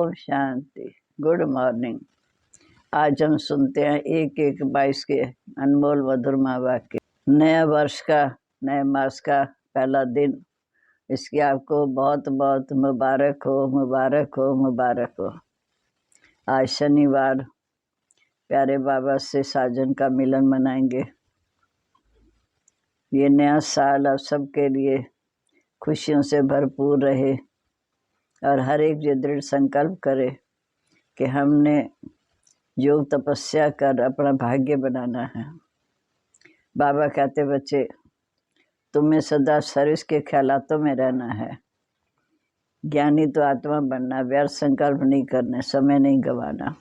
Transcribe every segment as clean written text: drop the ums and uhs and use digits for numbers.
Om Shanti. Good morning. आज हम सुनते हैं 1/1/22 के अनमोल मधुरमा वाक्य। नया वर्ष का, नए मास का पहला दिन, इसकी आपको बहुत बहुत मुबारक हो, मुबारक हो, मुबारक हो। आज शनिवार प्यारे बाबा से साजन का मिलन मनाएंगे। ये नया साल आप सबके लिए खुशियों से भरपूर रहे और हर एक ये दृढ़ संकल्प करे कि हमने योग तपस्या कर अपना भाग्य बनाना है। बाबा कहते बच्चे, तुम्हें सदा सर्विस के ख्यालातों में रहना है। ज्ञानी तो आत्मा बनना, व्यर्थ संकल्प नहीं करने, समय नहीं गंवाना।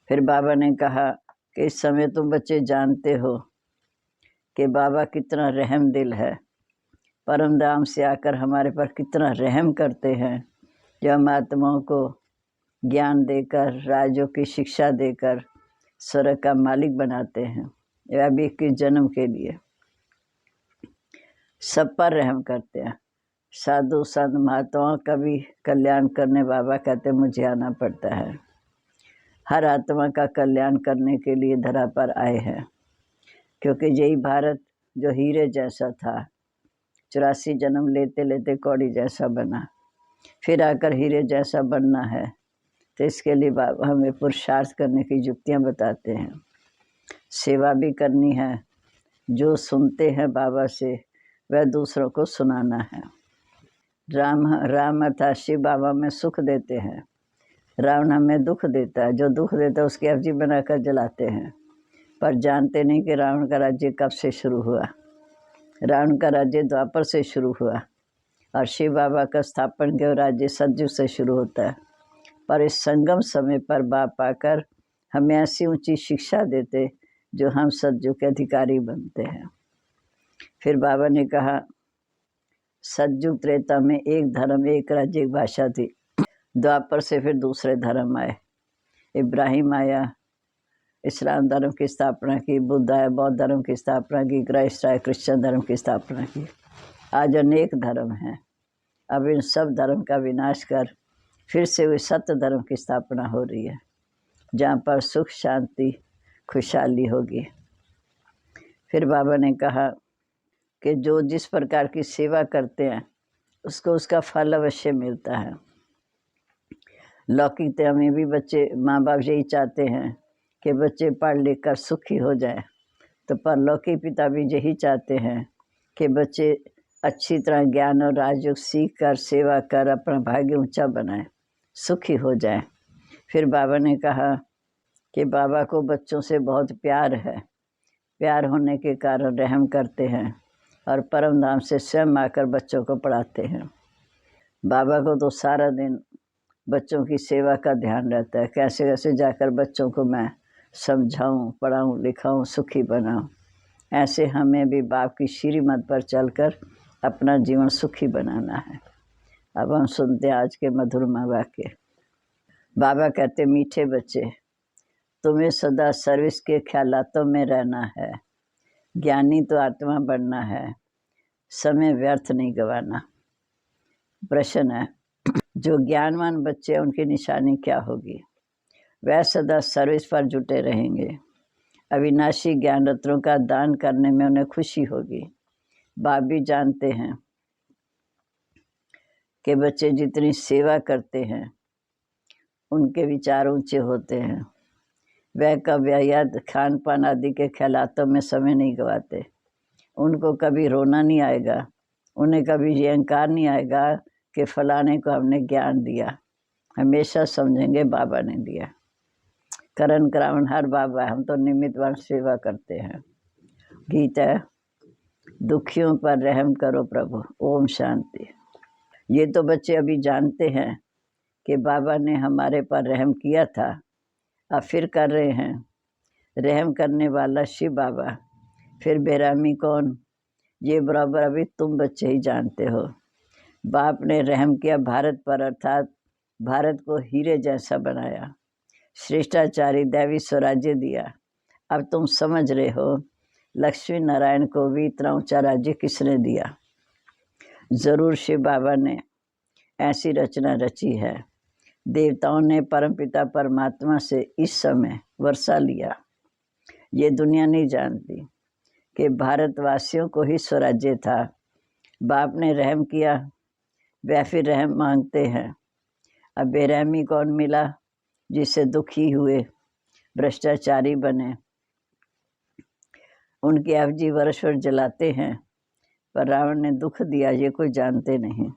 फिर बाबा ने कहा कि इस समय तुम बच्चे जानते हो कि बाबा कितना रहम दिल है, परम धाम से आकर हमारे पर कितना रहम करते हैं, जो हम आत्माओं को ज्ञान देकर, राजों की शिक्षा देकर स्वर्ग का मालिक बनाते हैं। वह भी 21 जन्म के लिए सब पर रहम करते हैं। साधु संत महात्माओं का भी कल्याण करने बाबा कहते मुझे आना पड़ता है। हर आत्मा का कल्याण करने के लिए धरा पर आए हैं, क्योंकि यही भारत जो हीरे जैसा था, 84 जन्म लेते लेते कौड़ी जैसा बना, फिर आकर हीरे जैसा बनना है। तो इसके लिए बाबा हमें पुरुषार्थ करने की युक्तियाँ बताते हैं। सेवा भी करनी है। जो सुनते हैं बाबा से वह दूसरों को सुनाना है। राम अर्थात शिव बाबा में सुख देते हैं, रावण हमें दुख देता है। जो दुख देता है उसकी अवजी बनाकर जलाते हैं, पर जानते नहीं कि रावण का राज्य कब से शुरू हुआ। रावण का राज्य द्वापर से शुरू हुआ और शिव बाबा का स्थापन के राज्य सतयुग से शुरू होता है। पर इस संगम समय पर बाप आकर हमें ऐसी ऊंची शिक्षा देते जो हम सतयुग के अधिकारी बनते हैं। फिर बाबा ने कहा, सतयुग त्रेता में एक धर्म, एक राज्य, एक भाषा थी। द्वापर से फिर दूसरे धर्म आए। इब्राहिम आया, इस्लाम धर्म की स्थापना की। बुद्ध आया, बौद्ध धर्म की स्थापना की। क्राइस्ट आया, क्रिश्चियन धर्म की स्थापना की। आज अनेक धर्म हैं। अब इन सब धर्म का विनाश कर फिर से वही सत्य धर्म की स्थापना हो रही है, जहाँ पर सुख, शांति, खुशहाली होगी। फिर बाबा ने कहा कि जो जिस प्रकार की सेवा करते हैं उसको उसका फल अवश्य मिलता है। लौकिकता में भी बच्चे, माँ बाप यही चाहते हैं कि बच्चे पढ़ लिख कर सुखी हो जाएं, तो परलौकिक पिता भी यही चाहते हैं कि बच्चे अच्छी तरह ज्ञान और राजयोग सीख कर, सेवा कर अपना भाग्य ऊंचा बनाएं, सुखी हो जाएं। फिर बाबा ने कहा कि बाबा को बच्चों से बहुत प्यार है। प्यार होने के कारण रहम करते हैं और परम धाम से स्वयं आकर बच्चों को पढ़ाते हैं। बाबा को तो सारा दिन बच्चों की सेवा का ध्यान रहता है, कैसे कैसे जाकर बच्चों को मैं समझाऊं, पढ़ाऊं, लिखाऊं, सुखी बनाऊं। ऐसे हमें भी बाप की श्रीमत पर चलकर अपना जीवन सुखी बनाना है। अब हम सुनते हैं आज के मधुरमा वाक्य। बाबा कहते, मीठे बच्चे, तुम्हें सदा सर्विस के ख्यालातों में रहना है। ज्ञानी तो आत्मा बनना है, समय व्यर्थ नहीं गंवाना। प्रश्न है, जो ज्ञानवान बच्चे उनकी निशानी क्या होगी? वह सदा सर्विस पर जुटे रहेंगे। अविनाशी ज्ञान रत्नों का दान करने में उन्हें खुशी होगी। बाप भी जानते हैं कि बच्चे जितनी सेवा करते हैं उनके विचार ऊंचे होते हैं। वह कव्यायात, खान पान आदि के ख्यालातों में समय नहीं गंवाते। उनको कभी रोना नहीं आएगा, उन्हें कभी ये अहंकार नहीं आएगा कि फलाने को हमने ज्ञान दिया। हमेशा समझेंगे बाबा ने दिया। करण करावन हर बाबा, हम तो निमित्तवान सेवा करते हैं। गीत है, दुखियों पर रहम करो प्रभु। ओम शांति। ये तो बच्चे अभी जानते हैं कि बाबा ने हमारे पर रहम किया था, अब फिर कर रहे हैं। रहम करने वाला शिव बाबा, फिर बेरामी कौन, ये बराबर अभी तुम बच्चे ही जानते हो। बाप ने रहम किया भारत पर, अर्थात भारत को हीरे जैसा बनाया, श्रेष्ठाचारी दैवी स्वराज्य दिया। अब तुम समझ रहे हो लक्ष्मी नारायण को भी इतना ऊंचा राज्य किसने दिया। ज़रूर शिव बाबा ने ऐसी रचना रची है। देवताओं ने परमपिता परमात्मा से इस समय वर्षा लिया। ये दुनिया नहीं जानती कि भारतवासियों को ही स्वराज्य था। बाप ने रहम किया, वह फिर रहम मांगते हैं। अब बेरहमी कौन मिला जिससे दुखी हुए, भ्रष्टाचारी बने। उनके अवजी वर्ष जलाते हैं, पर रावण ने दुख दिया ये कोई जानते नहीं।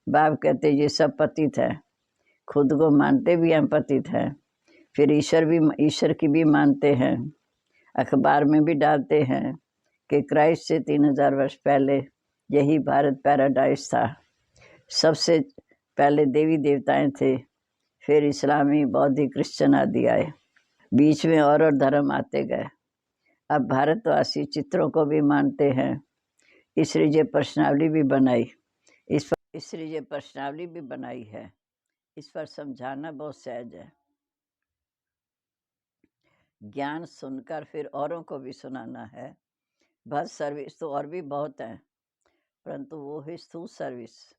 बाप कहते ये सब पतित है, खुद को मानते भी हम पतित हैं, फिर ईश्वर की भी मानते हैं। अखबार में भी डालते हैं कि क्राइस्ट से 3000 वर्ष पहले यही भारत पैराडाइज था। सबसे पहले देवी देवताएं थे, फिर इस्लामी, बौद्धिक, क्रिश्चियन आदि आए। बीच में और धर्म आते गए। अब भारतवासी चित्रों को भी मानते हैं, इसलिए ये प्रश्नावली भी बनाई। इसलिए ये प्रश्नावली भी बनाई है। इस पर समझाना बहुत सहज है। ज्ञान सुनकर फिर औरों को भी सुनाना है। बस सर्विस तो और भी बहुत है, परंतु वो ही स्थूल सर्विस।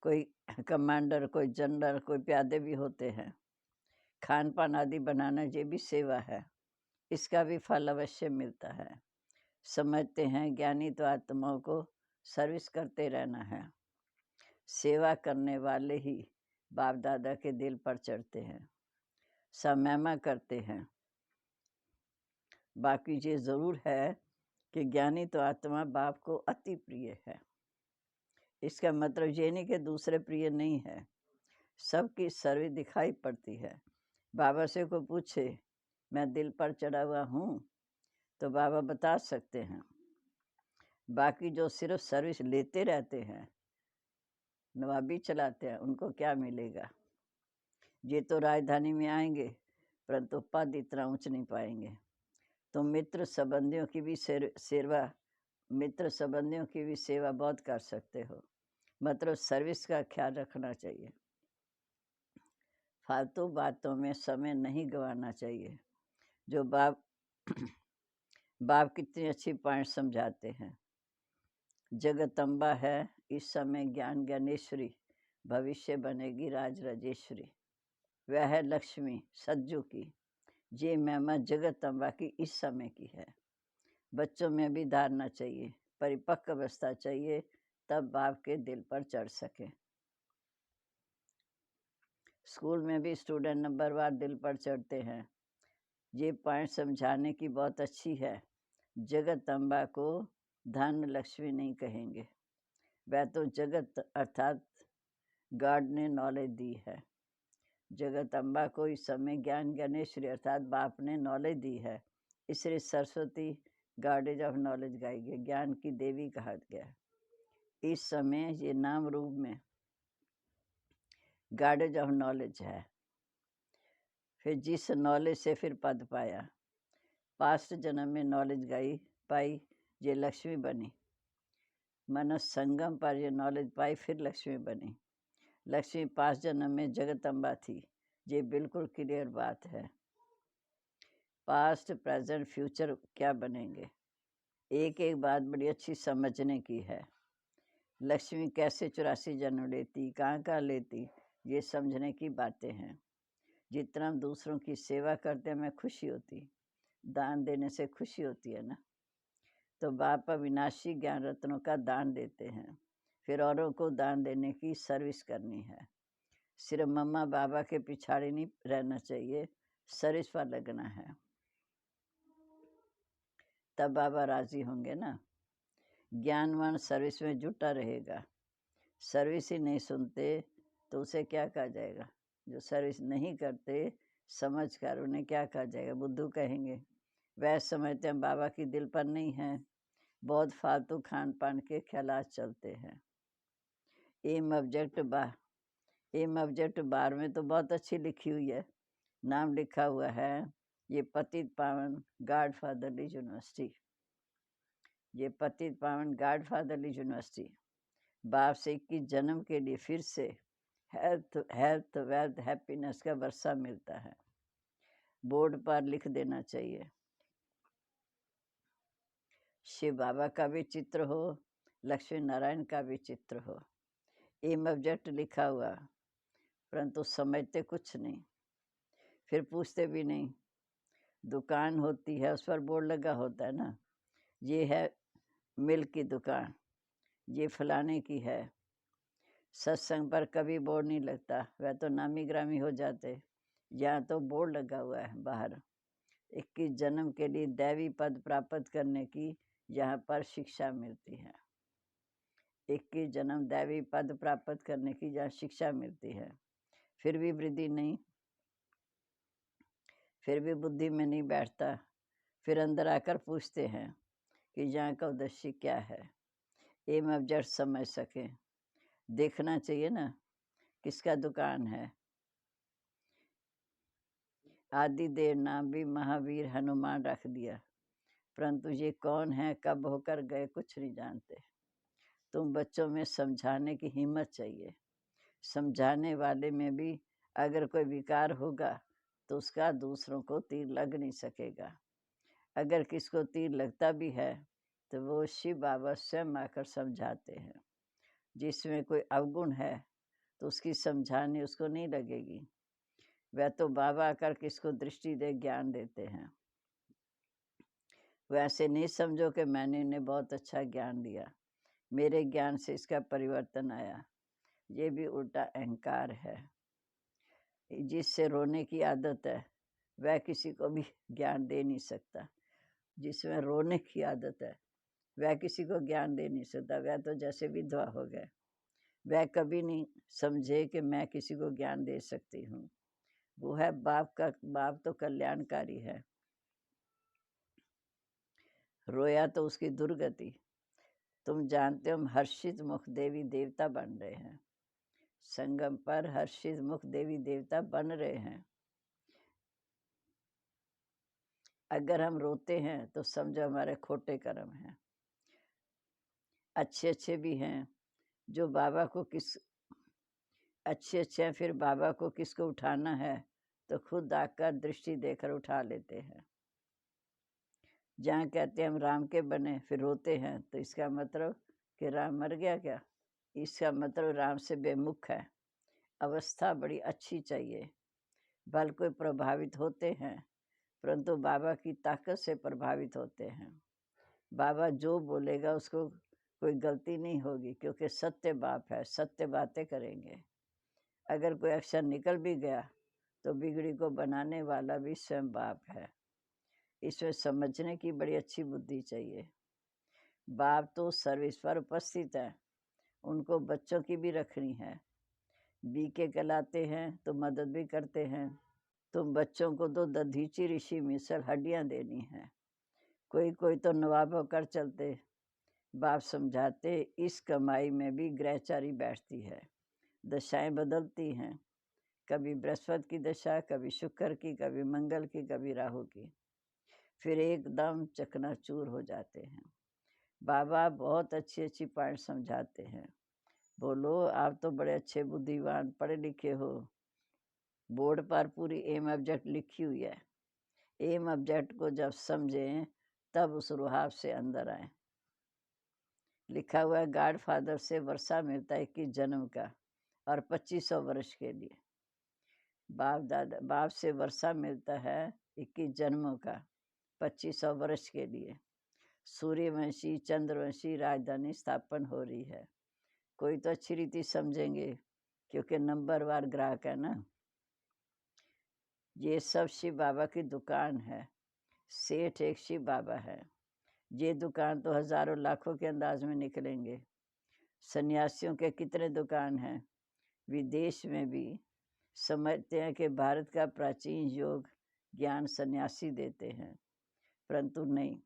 कोई कमांडर, कोई जनरल, कोई प्यादे भी होते हैं। खान पान आदि बनाना ये भी सेवा है, इसका भी फल अवश्य मिलता है। समझते हैं ज्ञानी तो आत्माओं को सर्विस करते रहना है। सेवा करने वाले ही बाप दादा के दिल पर चढ़ते हैं, समयमा करते हैं। बाकी ये ज़रूर है कि ज्ञानी तो आत्मा बाप को अति प्रिय है। इसका मतलब ये नहीं कि दूसरे प्रिय नहीं है, सबकी सर्विस दिखाई पड़ती है। बाबा से को पूछे मैं दिल पर चढ़ा हुआ हूँ, तो बाबा बता सकते हैं। बाकी जो सिर्फ सर्विस लेते रहते हैं, नवाबी चलाते हैं, उनको क्या मिलेगा। ये तो राजधानी में आएंगे, परंतु पद इतना ऊंच नहीं पाएंगे। तो मित्र संबंधियों की भी सेवा बहुत कर सकते हो, मतलब सर्विस का ख्याल रखना चाहिए। फालतू बातों में समय नहीं गंवाना चाहिए। जो बाप कितनी अच्छी पॉइंट समझाते हैं। जगदम्बा है इस समय ज्ञान ज्ञानेश्वरी, भविष्य बनेगी राज राजेश्वरी। वह है लक्ष्मी सज्जू की। ये महिमा जगदम्बा की इस समय की है। बच्चों में भी धारना चाहिए, परिपक्व अवस्था चाहिए, तब बाप के दिल पर चढ़ सके। स्कूल में भी स्टूडेंट नंबरवार दिल पर चढ़ते हैं। ये पॉइंट समझाने की बहुत अच्छी है। जगदम्बा को धन लक्ष्मी नहीं कहेंगे, वह तो जगत अर्थात गॉड ने नॉलेज दी है। जगदम्बा को इस समय ज्ञान ज्ञानेश्वरी अर्थात बाप ने नॉलेज दी है, इसलिए सरस्वती गॉडेज ऑफ नॉलेज गाई गई, ज्ञान की देवी कहा गया। इस समय ये नाम रूप में गॉडेज ऑफ नॉलेज है। फिर जिस नॉलेज से फिर पद पाया, पास्ट जन्म में नॉलेज पाई, ये लक्ष्मी बनी। मनस संगम पर ये नॉलेज पाई, फिर लक्ष्मी बनी। लक्ष्मी पास्ट जन्म में जगदम्बा थी, ये बिल्कुल क्लियर बात है। पास्ट प्रेजेंट फ्यूचर क्या बनेंगे, एक एक बात बड़ी अच्छी समझने की है। लक्ष्मी कैसे 84 जन्म लेती, कहाँ लेती, ये समझने की बातें हैं। जितना हम दूसरों की सेवा करते हैं हमें खुशी होती, दान देने से खुशी होती है ना। तो बाप अविनाशी ज्ञान रत्नों का दान देते हैं, फिर औरों को दान देने की सर्विस करनी है। सिर्फ मम्मा बाबा के पिछाड़ी नहीं रहना चाहिए, सर्विस पर लगना है, तब बाबा राजी होंगे ना। ज्ञानवान सर्विस में जुटा रहेगा। सर्विस ही नहीं सुनते तो उसे क्या कहा जाएगा। जो सर्विस नहीं करते समझ कर उन्हें क्या कहा जाएगा, बुद्धू कहेंगे। वह समझते हैं बाबा की दिल पर नहीं है, बहुत फालतू खान पान के ख्यालात चलते हैं। एम ऑब्जेक्ट बार में तो बहुत अच्छी लिखी हुई है, नाम लिखा हुआ है, ये पतित पावन गॉड फादरली यूनिवर्सिटी। ये पतित पावन गॉड फादरली यूनिवर्सिटी बाप से 21 जन्म के लिए फिर से हेल्थ वेल्थ हैप्पीनेस का वर्षा मिलता है। बोर्ड पर लिख देना चाहिए। शिव बाबा का भी चित्र हो, लक्ष्मी नारायण का भी चित्र हो, एम ऑब्जेक्ट लिखा हुआ, परंतु समझते कुछ नहीं, फिर पूछते भी नहीं। दुकान होती है, उस पर बोर्ड लगा होता है ना, ये है मिल्क की दुकान, ये फलाने की है। सत्संग पर कभी बोर्ड नहीं लगता, वह तो नामी ग्रामी हो जाते। यहाँ तो बोर्ड लगा हुआ है बाहर, 21 जन्म के लिए दैवी पद प्राप्त करने की यहाँ पर शिक्षा मिलती है। 21 जन्म दैवी पद प्राप्त करने की जहाँ शिक्षा मिलती है, फिर भी वृद्धि नहीं, फिर भी बुद्धि में नहीं बैठता। फिर अंदर आकर पूछते हैं कि यहाँ का उद्देश्य क्या है, एम ऑब्जेक्ट समझ सके। देखना चाहिए ना किसका दुकान है। आदि देव नाम भी महावीर हनुमान रख दिया, परंतु ये कौन है, कब होकर गए, कुछ नहीं जानते। तुम बच्चों में समझाने की हिम्मत चाहिए। समझाने वाले में भी अगर कोई विकार होगा तो उसका दूसरों को तीर लग नहीं सकेगा। अगर किसको तीर लगता भी है तो वो शिव बाबा स्वयं आकर समझाते हैं। जिसमें कोई अवगुण है तो उसकी समझाने उसको नहीं लगेगी, वह तो बाबा आकर किसको दृष्टि दे ज्ञान देते हैं। वैसे नहीं समझो कि मैंने इन्हें बहुत अच्छा ज्ञान दिया, मेरे ज्ञान से इसका परिवर्तन आया, ये भी उल्टा अहंकार है। जिससे रोने की आदत है वह किसी को भी ज्ञान दे नहीं सकता। जिसमें रोने की आदत है वह किसी को ज्ञान दे नहीं सकता, वह तो जैसे विधवा हो गए। वह कभी नहीं समझे कि मैं किसी को ज्ञान दे सकती हूँ। वो है बाप तो कल्याणकारी है। रोया तो उसकी दुर्गति। तुम जानते हो हम हर्षित मुख देवी देवता बन रहे हैं, संगम पर हर्षित मुख देवी देवता बन रहे हैं। अगर हम रोते हैं तो समझो हमारे खोटे कर्म हैं। अच्छे अच्छे भी हैं जो बाबा को अच्छे हैं, फिर बाबा को किसको उठाना है तो खुद आकर दृष्टि देकर उठा लेते हैं। जहाँ कहते हैं हम राम के बने फिर रोते हैं तो इसका मतलब कि राम मर गया क्या? इसका मतलब राम से बेमुख है। अवस्था बड़ी अच्छी चाहिए। बल कोई प्रभावित होते हैं परंतु बाबा की ताकत से प्रभावित होते हैं। बाबा जो बोलेगा उसको कोई गलती नहीं होगी, क्योंकि सत्य बाप है, सत्य बातें करेंगे। अगर कोई अक्षर निकल भी गया तो बिगड़ी को बनाने वाला भी स्वयं बाप है। इसमें समझने की बड़ी अच्छी बुद्धि चाहिए। बाप तो सर्विस पर उपस्थित है, उनको बच्चों की भी रखनी है। बीके कहलाते हैं तो मदद भी करते हैं। तुम बच्चों को तो दधीची ऋषि मिसल हड्डियाँ देनी है। कोई कोई तो नवाब होकर चलते। बाप समझाते इस कमाई में भी ग्रहचारी बैठती है, दशाएं बदलती हैं, कभी बृहस्पति की दशा, कभी शुक्र की, कभी मंगल की, कभी राहु की, फिर एकदम चकनाचूर हो जाते हैं। बाबा बहुत अच्छी अच्छी पॉइंट समझाते हैं। बोलो आप तो बड़े अच्छे बुद्धिमान पढ़े लिखे हो, बोर्ड पर पूरी एम ऑब्जेक्ट लिखी हुई है। एम ऑब्जेक्ट को जब समझें तब उस रुहाब से अंदर आए। लिखा हुआ है गॉड फादर से वर्षा मिलता है 21 जन्म का और 2500 वर्ष के लिए। बाप से वर्षा मिलता है 21 जन्मों का 2500 वर्ष के लिए। सूर्यवंशी चंद्रवंशी राजधानी स्थापन हो रही है। कोई तो अच्छी रीति समझेंगे क्योंकि नंबरवार ग्राहक है ना। ये सब शिव बाबा की दुकान है। सेठ एक शिव बाबा है। ये दुकान तो हजारों लाखों के अंदाज में निकलेंगे। सन्यासियों के कितने दुकान हैं। विदेश में भी समझते हैं कि भारत का प्राचीन योग ज्ञान सन्यासी देते हैं, परंतु नहीं,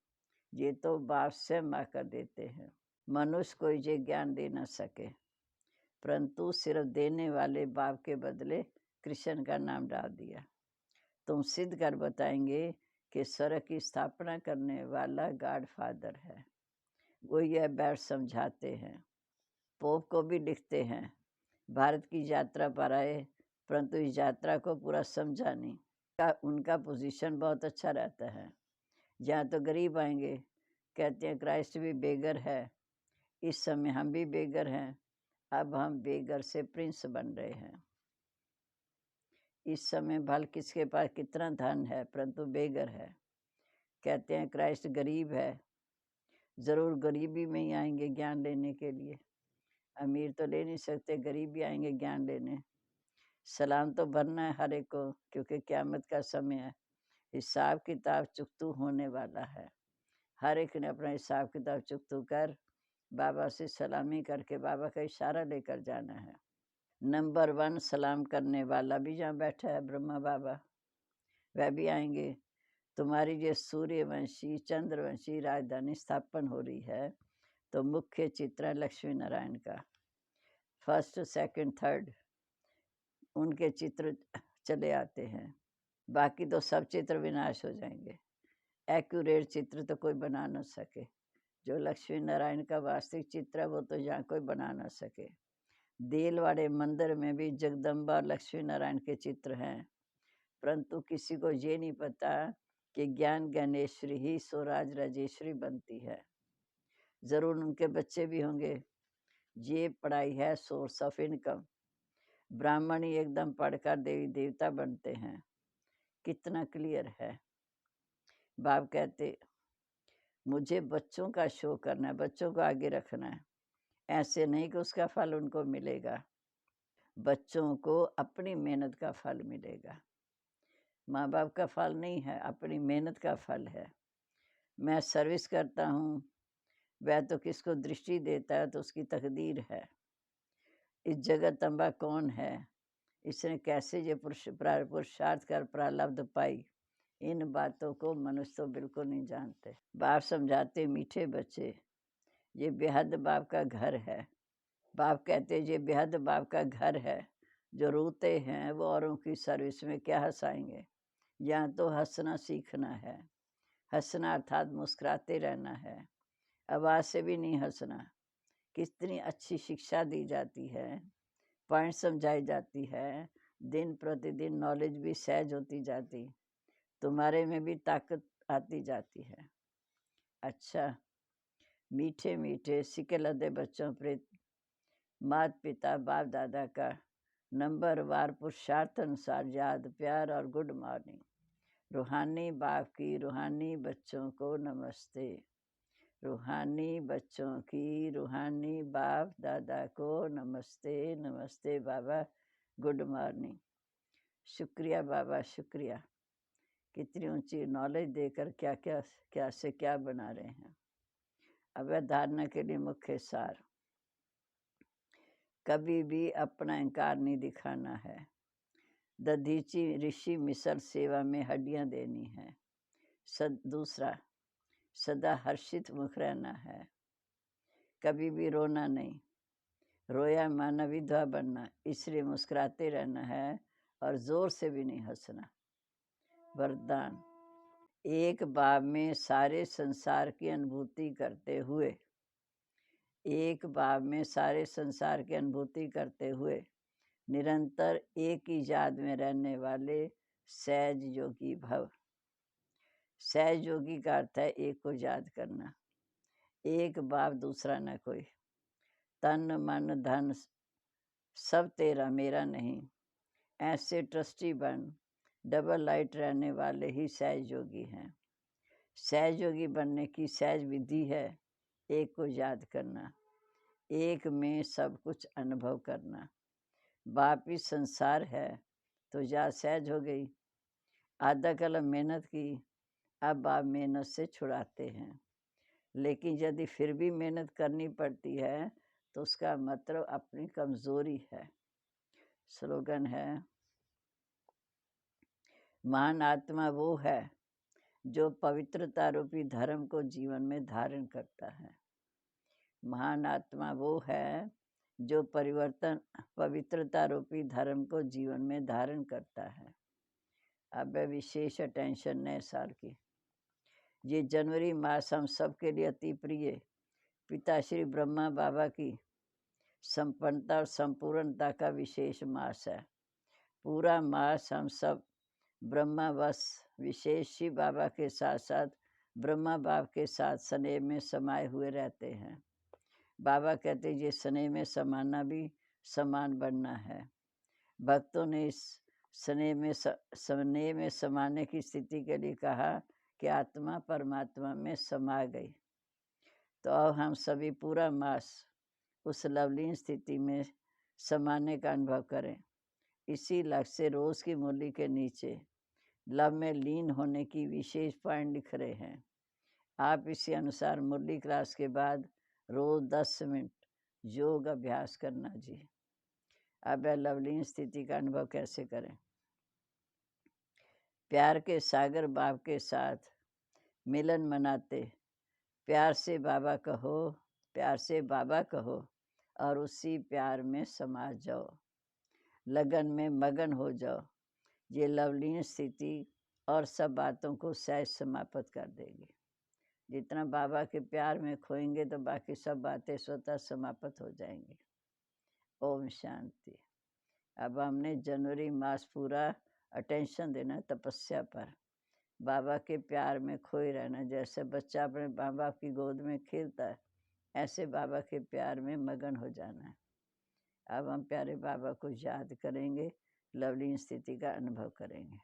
ये तो बाप स्वयं आकर देते हैं। मनुष्य को ये ज्ञान दे न सके, परंतु सिर्फ देने वाले बाप के बदले कृष्ण का नाम डाल दिया। तुम सिद्ध कर बताएंगे कि स्वर्ग की स्थापना करने वाला गॉड फादर है। वो यह बैठ समझाते हैं। पोप को भी लिखते हैं भारत की यात्रा पर आए, परंतु इस यात्रा को पूरा समझा नहीं। उनका पोजीशन बहुत अच्छा रहता है। जहाँ तो गरीब आएंगे कहते हैं क्राइस्ट भी बेगर है, इस समय हम भी बेगर हैं, अब हम बेगर से प्रिंस बन रहे हैं। इस समय भल किसके पास कितना धन है परंतु बेगर है। कहते हैं क्राइस्ट गरीब है, ज़रूर गरीबी में ही आएंगे ज्ञान लेने के लिए। अमीर तो ले नहीं सकते, गरीब ही आएंगे ज्ञान लेने। सलाम तो भरना है हर एक को, क्योंकि क़यामत का समय है। हिसाब किताब चुकतू होने वाला है। हर एक ने अपना हिसाब किताब चुकतू कर बाबा से सलामी करके बाबा का इशारा लेकर जाना है। नंबर 1 सलाम करने वाला भी जहाँ बैठा है ब्रह्मा बाबा, वह भी आएंगे। तुम्हारी जो सूर्यवंशी चंद्रवंशी राजधानी स्थापन हो रही है, तो मुख्य चित्र है लक्ष्मी नारायण का। 1st 2nd 3rd उनके चित्र चले आते हैं। बाकी तो सब चित्र विनाश हो जाएंगे। एक्यूरेट चित्र तो कोई बना न सके। जो लक्ष्मी नारायण का वास्तविक चित्र है वो तो यहाँ कोई बना न सके। देलवाड़े मंदिर में भी जगदम्बा और लक्ष्मी नारायण के चित्र हैं, परंतु किसी को ये नहीं पता कि ज्ञान ज्ञानेश्वरी ही स्वराज राजेश्वरी बनती है। ज़रूर उनके बच्चे भी होंगे। ये पढ़ाई है सोर्स ऑफ इनकम। ब्राह्मण ही एकदम पढ़कर देवी देवता बनते हैं। कितना क्लियर है। बाप कहते मुझे बच्चों का शो करना है, बच्चों को आगे रखना है। ऐसे नहीं कि उसका फल उनको मिलेगा, बच्चों को अपनी मेहनत का फल मिलेगा। माँ बाप का फल नहीं है, अपनी मेहनत का फल है। मैं सर्विस करता हूँ, वह तो किसको दृष्टि देता है तो उसकी तकदीर है। इस जगत अम्बा कौन है, इसने कैसे ये पुरुषार्थ कर प्रारब्ध पाई, इन बातों को मनुष्य तो बिल्कुल नहीं जानते। बाप समझाते मीठे बच्चे, ये बेहद बाप का घर है। बाप कहते ये बेहद बाप का घर है। जो रोते हैं वो औरों की सर्विस में क्या हंसाएंगे। यहाँ तो हंसना सीखना है। हंसना अर्थात मुस्कुराते रहना है, आवाज़ से भी नहीं हंसना। कितनी अच्छी शिक्षा दी जाती है, पॉइंट समझाई जाती है, दिन प्रतिदिन नॉलेज भी सहज होती जाती, तुम्हारे में भी ताकत आती जाती है। अच्छा, मीठे मीठे सिके लदे बच्चों पर माता पिता बाप दादा का नंबर वार पुरुषार्थ अनुसार याद प्यार और गुड मॉर्निंग। रूहानी बाप की रूहानी बच्चों को नमस्ते। रूहानी बच्चों की रूहानी बाप दादा को नमस्ते। नमस्ते बाबा, गुड मॉर्निंग। शुक्रिया बाबा, शुक्रिया। कितनी ऊंची नॉलेज देकर क्या क्या क्या से क्या बना रहे हैं। अब धारणा के लिए मुख्य सार, कभी भी अपना अहंकार नहीं दिखाना है। दधीची ऋषि मिसल सेवा में हड्डियां देनी है। दूसरा, सदा हर्षित मुख रहना है, कभी भी रोना नहीं। रोया माना विधवा बनना, इसलिए मुस्कुराते रहना है और जोर से भी नहीं हंसना। वरदान, एक बाप में सारे संसार की अनुभूति करते हुए, एक बाप में सारे संसार की अनुभूति करते हुए निरंतर एक ही याद में रहने वाले सहज योगी भव। सहज योगी का अर्थ है एक को याद करना, एक बाप दूसरा न कोई। तन मन धन सब तेरा मेरा नहीं, ऐसे ट्रस्टी बन डबल लाइट रहने वाले ही सहज योगी हैं। सहज योगी बनने की सहज विधि है एक को याद करना, एक में सब कुछ अनुभव करना। बाप ही संसार है तो याद सहज हो गई। आधा कलम मेहनत की, अब आप मेहनत से छुड़ाते हैं। लेकिन यदि फिर भी मेहनत करनी पड़ती है तो उसका मतलब अपनी कमज़ोरी है। स्लोगन है, महान आत्मा वो है जो पवित्रता रूपी धर्म को जीवन में धारण करता है। महान आत्मा वो है जो पवित्रता रूपी धर्म को जीवन में धारण करता है। अब विशेष अटेंशन नए साल की। ये जनवरी मास हम सब के लिए अति प्रिय पिता श्री ब्रह्मा बाबा की संपन्नता और संपूर्णता का विशेष मास है। पूरा मास हम सब ब्रह्मा वश विशेष शिव बाबा के साथ साथ ब्रह्मा बाप के साथ स्नेह में समाये हुए रहते हैं। बाबा कहते ये स्नेह में समाना भी समान बनना है। भक्तों ने इस स्नेह में समाने की स्थिति के लिए कहा कि आत्मा परमात्मा में समा गई। तो अब हम सभी पूरा मास उस लवलीन स्थिति में समाने का अनुभव करें। इसी लक्ष्य से रोज की मुरली के नीचे लव में लीन होने की विशेष पॉइंट लिख रहे हैं। आप इसी अनुसार मुरली क्लास के बाद रोज 10 मिनट योग अभ्यास करना जी। अब यह लवलीन स्थिति का अनुभव कैसे करें? प्यार के सागर बाप के साथ मिलन मनाते प्यार से बाबा कहो, प्यार से बाबा कहो और उसी प्यार में समा जाओ, लगन में मगन हो जाओ। ये लवलीन स्थिति और सब बातों को सहज समाप्त कर देगी। जितना बाबा के प्यार में खोएंगे तो बाकी सब बातें स्वतः समाप्त हो जाएंगी। ओम शांति। अब हमने जनवरी मास पूरा अटेंशन देना तपस्या पर, बाबा के प्यार में खोए रहना। जैसे बच्चा अपने माँ बाप की गोद में खेलता है, ऐसे बाबा के प्यार में मगन हो जाना है। अब हम प्यारे बाबा को याद करेंगे, लवलीन स्थिति का अनुभव करेंगे।